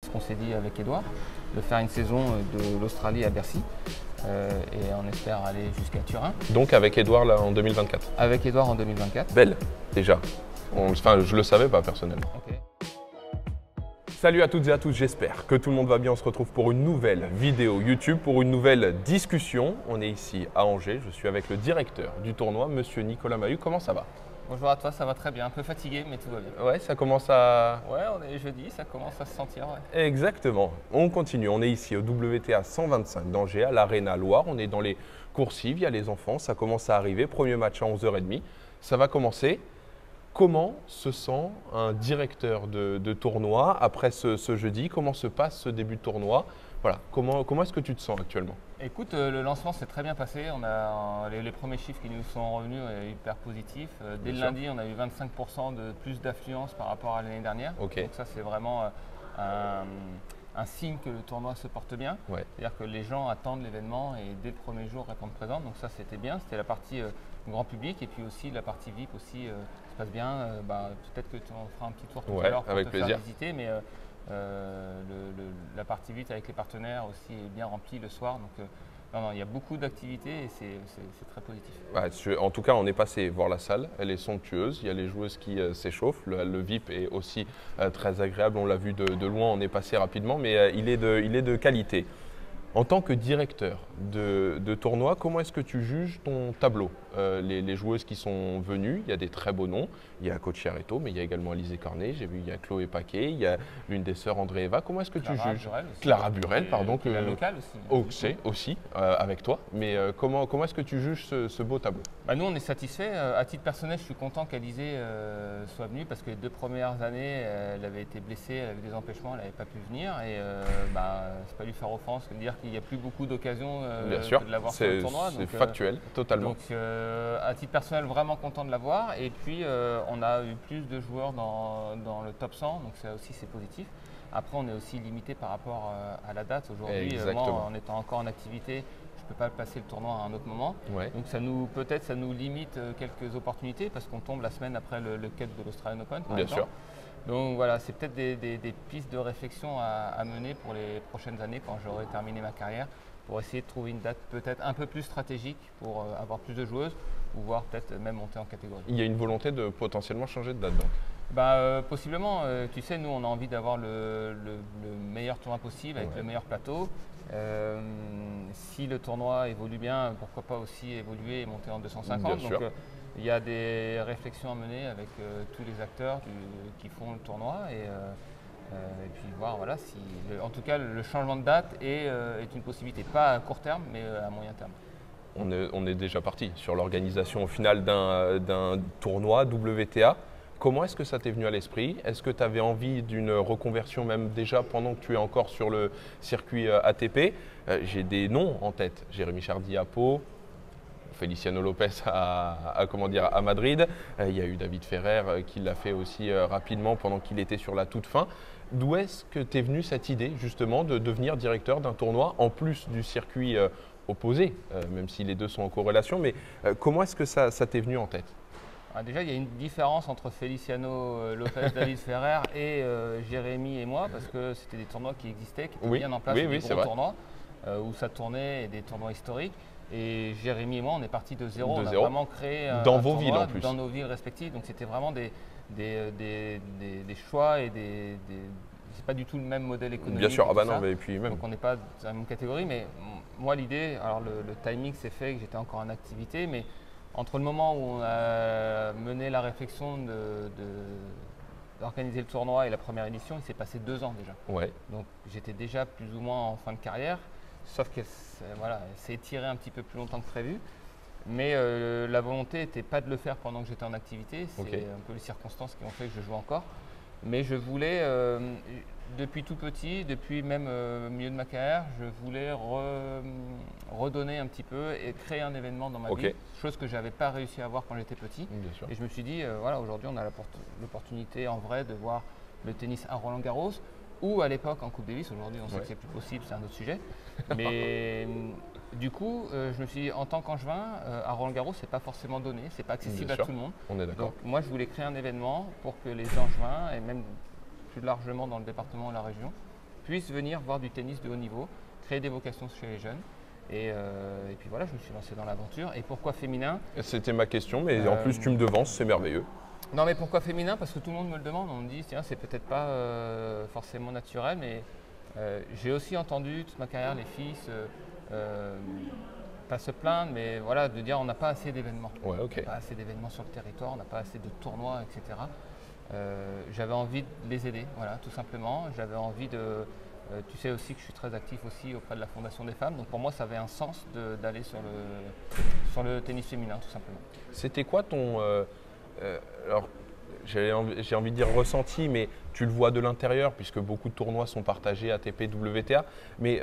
Ce qu'on s'est dit avec Edouard, de faire une saison de l'Australie à Bercy et on espère aller jusqu'à Turin. Donc avec Edouard là en 2024. Avec Edouard en 2024. Belle, déjà. Enfin, je le savais pas personnellement. Okay. Salut à toutes et à tous, j'espère que tout le monde va bien. On se retrouve pour une nouvelle vidéo YouTube, pour une nouvelle discussion. On est ici à Angers, je suis avec le directeur du tournoi, monsieur Nicolas Mahut. Comment ça va? Bonjour à toi, ça va très bien, un peu fatigué mais tout va bien. Ouais, ça commence à… Ouais, on est jeudi, ça commence à se sentir. Ouais. Exactement, on continue, on est ici au WTA 125 d'Angers, à l'Arena Loire. On est dans les coursives, il y a les enfants, ça commence à arriver. Premier match à 11h30, ça va commencer. Comment se sent un directeur de tournoi après ce jeudi? Comment se passe ce début de tournoi? Voilà, comment est-ce que tu te sens actuellement? Écoute, le lancement s'est très bien passé. On a les premiers chiffres qui nous sont revenus hyper positifs. Dès le lundi, on a eu 25% de plus d'affluence par rapport à l'année dernière. Okay. Donc ça, c'est vraiment un signe que le tournoi se porte bien. Ouais. C'est-à-dire que les gens attendent l'événement et dès le premier jour répondent présent. Donc ça, c'était bien. C'était la partie grand public et puis aussi la partie VIP aussi se passe bien. Peut-être que tu en feras un petit tour tout à l'heure pour avec te plaisir. faire visiter. Mais la partie vite avec les partenaires aussi est bien remplie le soir. Donc non, il y a beaucoup d'activités et c'est très positif. Ouais, en tout cas, on est passé voir la salle, elle est somptueuse, il y a les joueuses qui s'échauffent, le VIP est aussi très agréable, on l'a vu de loin, on est passé rapidement, mais il est de qualité. En tant que directeur de tournoi, comment est-ce que tu juges ton tableau? Les joueuses qui sont venues, il y a des très beaux noms. Il y a Coach Chiaretto, mais il y a également Alizé Cornet. J'ai vu, il y a Chloé Paquet, il y a l'une des sœurs André Eva. Comment est-ce que tu juges? Clara Burel, pardon. La locale aussi. Aussi, avec toi. Mais comment est-ce que tu juges ce beau tableau? Nous, on est satisfait. À titre personnel, je suis content qu'Alizé soit venue parce que les 2 premières années, elle avait été blessée, elle avait des empêchements, elle n'avait pas pu venir. Et c'est pas lui faire offense que de dire qu'il n'y a plus beaucoup d'occasions de l'avoir sur le tournoi. C'est factuel, totalement. Donc, à titre personnel, vraiment content de l'avoir. Et puis, on a eu plus de joueurs dans le top 100, donc ça aussi, c'est positif. Après, on est aussi limité par rapport à la date. Aujourd'hui, moi, en étant encore en activité, je ne peux pas passer le tournoi à un autre moment. Ouais. Donc, peut-être ça nous limite quelques opportunités parce qu'on tombe la semaine après le quête de l'Australian Open, par exemple. Sûr. Donc voilà, c'est peut-être des pistes de réflexion à mener pour les prochaines années quand j'aurai terminé ma carrière, pour essayer de trouver une date peut-être un peu plus stratégique pour avoir plus de joueuses ou voir peut-être même monter en catégorie. Il y a une volonté de potentiellement changer de date donc? Possiblement. Tu sais, nous on a envie d'avoir le meilleur tournoi possible avec le meilleur plateau. Si le tournoi évolue bien, pourquoi pas aussi évoluer et monter en 250. Bien sûr. Il y a des réflexions à mener avec tous les acteurs qui font le tournoi et puis voir voilà, si en tout cas le changement de date est une possibilité, pas à court terme mais à moyen terme. On est déjà parti sur l'organisation au final d'un tournoi WTA. Comment est-ce que ça t'est venu à l'esprit? Est-ce que tu avais envie d'une reconversion même déjà pendant que tu es encore sur le circuit ATP? J'ai des noms en tête. Jérémy Chardy à Pau, Feliciano Lopez à Madrid. Il y a eu David Ferrer qui l'a fait aussi rapidement pendant qu'il était sur la toute fin. D'où est-ce que t'es venue cette idée justement de devenir directeur d'un tournoi en plus du circuit opposé, même si les deux sont en corrélation, mais comment est-ce que ça t'est venu en tête? Déjà, il y a une différence entre Feliciano Lopez, David Ferrer et Jérémy et moi, parce que c'était des tournois qui existaient, qui étaient bien en place, des gros tournois où ça tournait, et des tournois historiques. Et Jérémy et moi, on est partis de zéro. On a vraiment créé dans vos villes en plus. Dans nos villes respectives. Donc c'était vraiment des choix et c'est pas du tout le même modèle économique. Bien sûr, non, mais puis même. Donc on n'est pas dans la même catégorie. Mais moi, l'idée, alors le timing s'est fait que j'étais encore en activité, mais entre le moment où on a mené la réflexion d'organiser le tournoi et la première édition, il s'est passé 2 ans déjà. Ouais. Donc j'étais déjà plus ou moins en fin de carrière, sauf qu'elle s'est étirée un petit peu plus longtemps que prévu. Mais la volonté n'était pas de le faire pendant que j'étais en activité, c'est un peu les circonstances qui ont fait que je joue encore. Mais je voulais, depuis tout petit, depuis même au milieu de ma carrière, je voulais redonner un petit peu et créer un événement dans ma vie, chose que je n'avais pas réussi à avoir quand j'étais petit. Et je me suis dit, voilà, aujourd'hui on a l'opportunité en vrai de voir le tennis à Roland-Garros ou à l'époque en Coupe Davis. Aujourd'hui on sait que c'est plus possible, c'est un autre sujet. Mais du coup, je me suis dit, en tant qu'Angevin, à Roland-Garros, c'est pas forcément donné, c'est pas accessible à tout le monde. On est d'accord. Donc moi, je voulais créer un événement pour que les Angevins, et même plus largement dans le département et la région, puissent venir voir du tennis de haut niveau, créer des vocations chez les jeunes. Et puis voilà, je me suis lancé dans l'aventure. Et pourquoi féminin? C'était ma question, mais en plus tu me devances, c'est merveilleux. Non, mais pourquoi féminin? Parce que tout le monde me le demande. On me dit, tiens, c'est peut-être pas forcément naturel, mais j'ai aussi entendu toute ma carrière les filles pas se plaindre, mais voilà, de dire on n'a pas assez d'événements. Ouais, ok. On n'a pas assez d'événements sur le territoire, on n'a pas assez de tournois, etc. J'avais envie de les aider, voilà, tout simplement. J'avais envie de... tu sais aussi que je suis très actif aussi auprès de la Fondation des femmes, donc pour moi ça avait un sens d'aller sur le tennis féminin, tout simplement. C'était quoi ton... alors, j'ai envie de dire ressenti, mais tu le vois de l'intérieur, puisque beaucoup de tournois sont partagés ATP, WTA, mais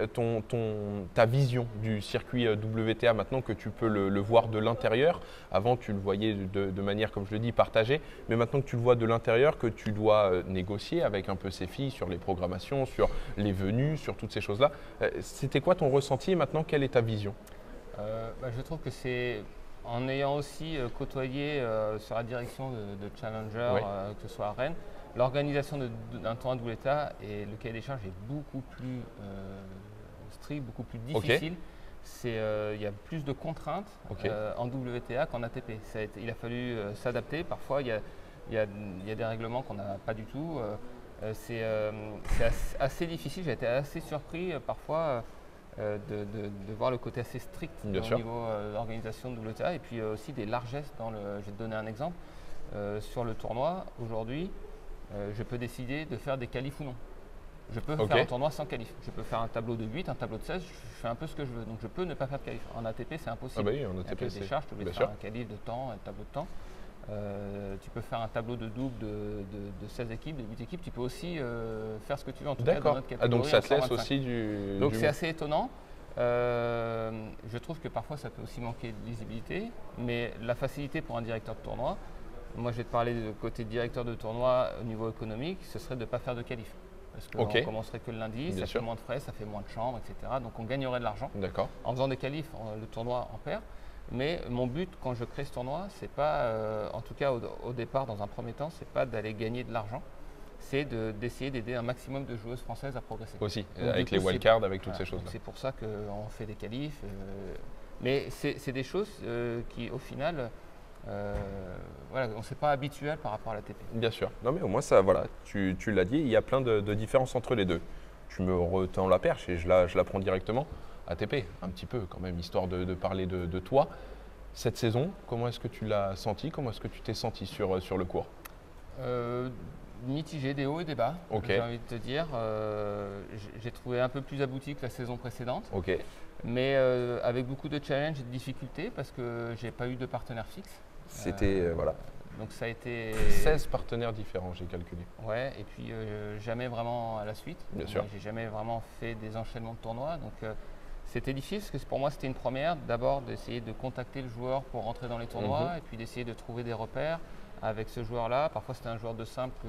ta vision du circuit WTA, maintenant que tu peux le voir de l'intérieur, avant tu le voyais de manière, comme je le dis, partagée, mais maintenant que tu le vois de l'intérieur, que tu dois négocier avec un peu ces filles sur les programmations, sur les venues, sur toutes ces choses-là, c'était quoi ton ressenti et maintenant quelle est ta vision? Je trouve que c'est... En ayant aussi côtoyé sur la direction de Challenger, Oui. que ce soit à Rennes, l'organisation d'un tournoi WTA et le cahier des charges est beaucoup plus strict, beaucoup plus difficile. Il y a plus de contraintes en WTA qu'en ATP. Il a fallu s'adapter. Parfois, il y a des règlements qu'on n'a pas du tout. C'est assez difficile. J'ai été assez surpris parfois. De voir le côté assez strict au niveau d'organisation de WTA et puis aussi des largesses je vais te donner un exemple. Sur le tournoi, aujourd'hui, je peux décider de faire des qualifs ou non. Je peux faire un tournoi sans qualif. Je peux faire un tableau de 8, un tableau de 16, je fais un peu ce que je veux. Donc je peux ne pas faire de qualif. En ATP, c'est impossible. Ah bah oui, en ATP, c'est des charges, tu peux faire un qualif de temps, un tableau de temps. Tu peux faire un tableau de double de 16 équipes, de 8 équipes. Tu peux aussi faire ce que tu veux en tout cas dans notre catégorie. Donc ça te laisse aussi du... Donc c'est assez étonnant. Je trouve que parfois ça peut aussi manquer de lisibilité, mais la facilité pour un directeur de tournoi, moi je vais te parler du côté directeur de tournoi au niveau économique, ce serait de ne pas faire de qualif. Parce qu'on commencerait que le lundi, ça fait moins de frais, ça fait moins de chambres, etc. Donc on gagnerait de l'argent. En faisant des qualifs, le tournoi en perd. Mais mon but quand je crée ce tournoi, c'est pas, en tout cas au départ, dans un premier temps, c'est pas d'aller gagner de l'argent, c'est d'essayer d'aider un maximum de joueuses françaises à progresser. Aussi, donc, avec les wildcards, avec toutes ces choses-là. C'est pour ça qu'on fait des qualifs. Mais c'est des choses qui, au final, voilà, on ne s'est pas habituel par rapport à l'ATP. Bien sûr. Non, mais au moins, ça, voilà, tu l'as dit, il y a plein de différences entre les deux. Tu me retends la perche et je la prends directement. ATP, un petit peu quand même, histoire de parler de toi. Cette saison, comment est-ce que tu l'as senti? Comment est-ce que tu t'es senti sur le court? Mitigé, des hauts et des bas, j'ai envie de te dire. J'ai trouvé un peu plus abouti que la saison précédente, mais avec beaucoup de challenges et de difficultés parce que j'ai pas eu de partenaire fixe. C'était, voilà. Donc ça a été… 16 partenaires différents, j'ai calculé. Ouais, et puis jamais vraiment à la suite. Bien sûr. J'ai jamais vraiment fait des enchaînements de tournois, donc c'était difficile parce que pour moi c'était une première. D'abord d'essayer de contacter le joueur pour rentrer dans les tournois et puis d'essayer de trouver des repères avec ce joueur-là. Parfois c'était un joueur de simple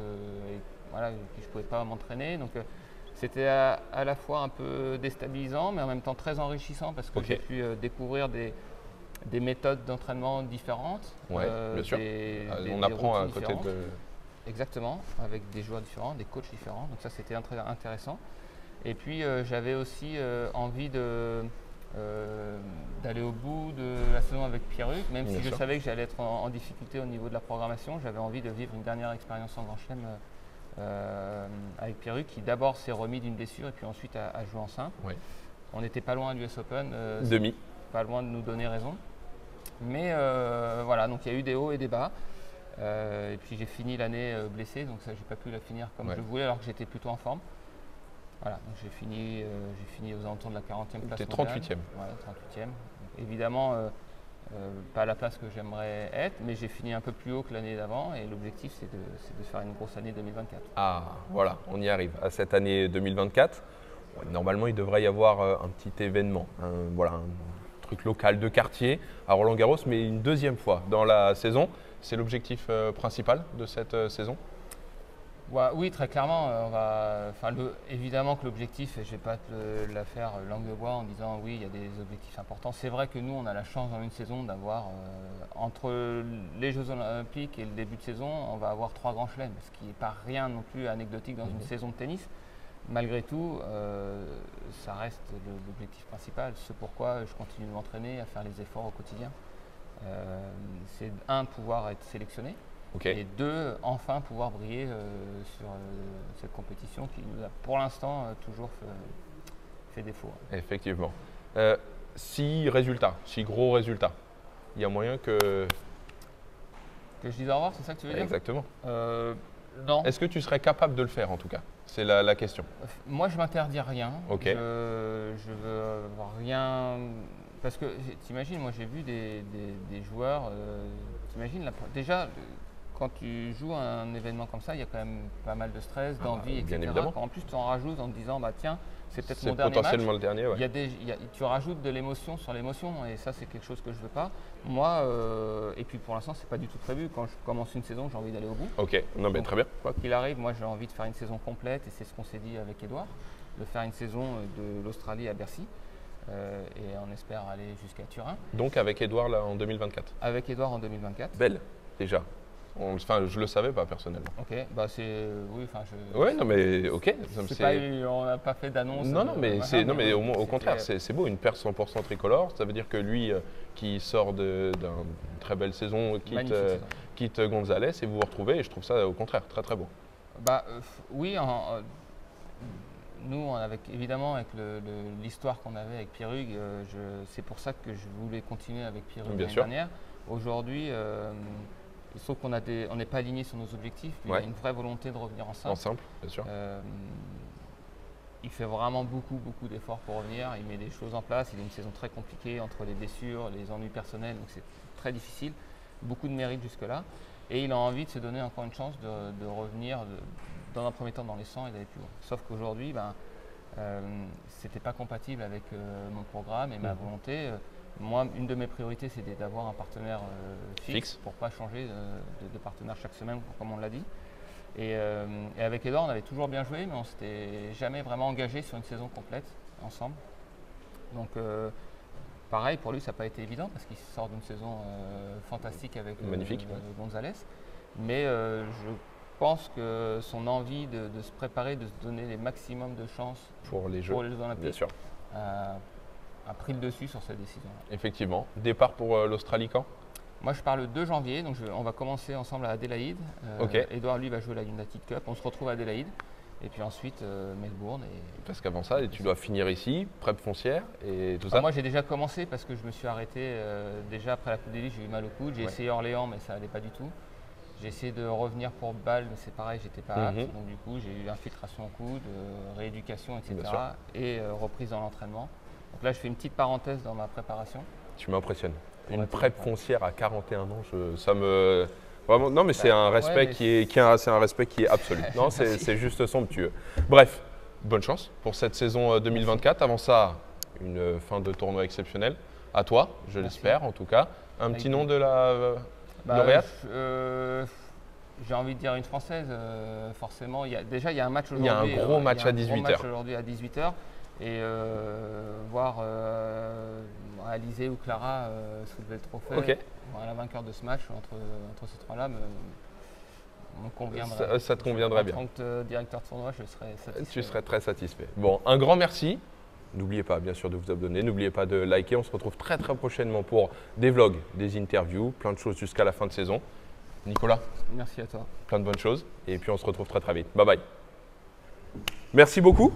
avec qui je ne pouvais pas m'entraîner. Donc c'était à la fois un peu déstabilisant mais en même temps très enrichissant parce que j'ai pu découvrir des méthodes d'entraînement différentes. Ouais, bien sûr. On apprend à côté de… Exactement, avec des joueurs différents, des coachs différents. Donc ça c'était très intéressant. Et puis j'avais aussi envie d'aller au bout de la saison avec Pierruc, même si je savais que j'allais être en difficulté au niveau de la programmation. J'avais envie de vivre une dernière expérience en Grand Chelem avec Pierruc, qui d'abord s'est remis d'une blessure et puis ensuite a joué en simple. On n'était pas loin du US Open, pas loin de nous donner raison. Mais voilà, donc il y a eu des hauts et des bas. Et puis j'ai fini l'année blessé, donc ça j'ai pas pu la finir comme je voulais alors que j'étais plutôt en forme. Voilà, donc j'ai fini aux alentours de la 40e place. Tu es 38e. Voilà, 38e. Donc, évidemment, pas à la place que j'aimerais être, mais j'ai fini un peu plus haut que l'année d'avant et l'objectif c'est de faire une grosse année 2024. Ah, voilà, on y arrive. À cette année 2024, normalement il devrait y avoir un petit événement, un truc local de quartier à Roland-Garros, mais une deuxième fois dans la saison. C'est l'objectif principal de cette saison? Oui, très clairement. Évidemment que l'objectif, je ne vais pas te la faire langue de bois en disant oui, il y a des objectifs importants. C'est vrai que nous, on a la chance dans une saison d'avoir, entre les Jeux Olympiques et le début de saison, on va avoir 3 grands chelems, ce qui n'est pas rien non plus anecdotique dans une saison de tennis. malgré tout, ça reste l'objectif principal. C'est pourquoi je continue de m'entraîner, à faire les efforts au quotidien. C'est pouvoir être sélectionné. Okay. Et 2, enfin pouvoir briller sur cette compétition qui nous a pour l'instant toujours fait défaut. Effectivement. Si gros résultats, il y a moyen que je dise au revoir, c'est ça que tu veux dire? Exactement. Non. Est-ce que tu serais capable de le faire en tout cas? C'est la question. Moi, je m'interdis rien. Okay. Je veux rien. Parce que t'imagines, moi j'ai vu des joueurs. T'imagines déjà. Quand tu joues à un événement comme ça, il y a quand même pas mal de stress, d'envie, etc. Bien évidemment. Quand en plus tu en rajoutes en te disant, bah tiens, c'est peut-être mon dernier potentiellement match. Le dernier, ouais. Tu rajoutes de l'émotion sur l'émotion et ça c'est quelque chose que je veux pas. Moi, et puis pour l'instant c'est pas du tout prévu. Quand je commence une saison, j'ai envie d'aller au bout. Ok, non mais très bien. Quoi qu'il arrive, moi j'ai envie de faire une saison complète et c'est ce qu'on s'est dit avec Edouard, de faire une saison de l'Australie à Bercy. Et on espère aller jusqu'à Turin. Donc avec Edouard là en 2024. Avec Edouard en 2024. Belle, déjà. Enfin, je le savais pas personnellement. Ok, bah c'est oui, enfin je. Ouais, non mais ok. On n'a pas fait d'annonce. Non, mais au contraire, c'est beau, une paire 100% tricolore. Ça veut dire que lui, qui sort d'une très belle saison, quitte Gonzalez et vous vous retrouvez. Et je trouve ça au contraire très très beau. Bah oui, nous, évidemment, avec l'histoire qu'on avait avec Pierre Hugues, c'est pour ça que je voulais continuer avec Pierre Hugues l'année dernière. Aujourd'hui. Sauf qu'on n'est pas aligné sur nos objectifs. Il y a une vraie volonté de revenir ensemble. Ensemble, bien sûr. Il fait vraiment beaucoup d'efforts pour revenir. Il met des choses en place. Il a une saison très compliquée entre les blessures, les ennuis personnels. Donc c'est très difficile. Beaucoup de mérite jusque-là. Et il a envie de se donner encore une chance de revenir dans un premier temps dans les 100 et d'aller plus loin. Sauf qu'aujourd'hui, c'était pas compatible avec mon programme et ma volonté. Moi, une de mes priorités, c'était d'avoir un partenaire fixe pour ne pas changer de partenaire chaque semaine, comme on l'a dit. Et avec Edouard, on avait toujours bien joué, mais on ne s'était jamais vraiment engagé sur une saison complète ensemble. Donc, pareil, pour lui, ça n'a pas été évident parce qu'il sort d'une saison fantastique avec Gonzalez. Mais je pense que son envie de se préparer, de se donner les maximums de chances pour les Jeux Olympiques, bien sûr. A pris le dessus sur cette décision. Effectivement. Départ pour l'Australie quand? Moi, je pars le 2 janvier, donc on va commencer ensemble à Adélaïde. Edouard, lui, va jouer la United Cup. On se retrouve à Adélaïde. Et puis ensuite, Melbourne. Parce qu'avant ça, tu dois finir ici, prep foncière et tout ça. Moi, j'ai déjà commencé parce que je me suis arrêté. Déjà après la Coupe des Ligues, j'ai eu mal au coude. J'ai essayé Orléans, mais ça n'allait pas du tout. J'ai essayé de revenir pour Bâle, mais c'est pareil, j'étais pas apte. Donc du coup, j'ai eu infiltration au coude, rééducation, etc. Et reprise dans l'entraînement. Donc là, je fais une petite parenthèse dans ma préparation. Tu m'impressionnes. Une prep foncière à 41 ans, ça me… Vraiment, non, mais c'est un respect c'est un respect qui est absolu. Non, c'est juste somptueux. Bref, bonne chance pour cette saison 2024. Avant ça, une fin de tournoi exceptionnelle. À toi, je l'espère en tout cas. Un petit nom de la lauréate? J'ai envie de dire une Française, forcément. Il y a un match aujourd'hui. Il y a un gros match à 18h. Aujourd'hui à 18h. Et voir Alizé ou Clara soulever le trophée. La vainqueur de ce match entre ces trois-là me conviendrait. Ça te conviendrait bien. En tant que directeur de tournoi, je serais satisfait. Tu serais très satisfait. Bon, un grand merci. N'oubliez pas bien sûr de vous abonner, n'oubliez pas de liker. On se retrouve très prochainement pour des vlogs, des interviews, plein de choses jusqu'à la fin de saison. Nicolas, merci à toi. Plein de bonnes choses et puis on se retrouve très vite. Bye bye. Merci beaucoup.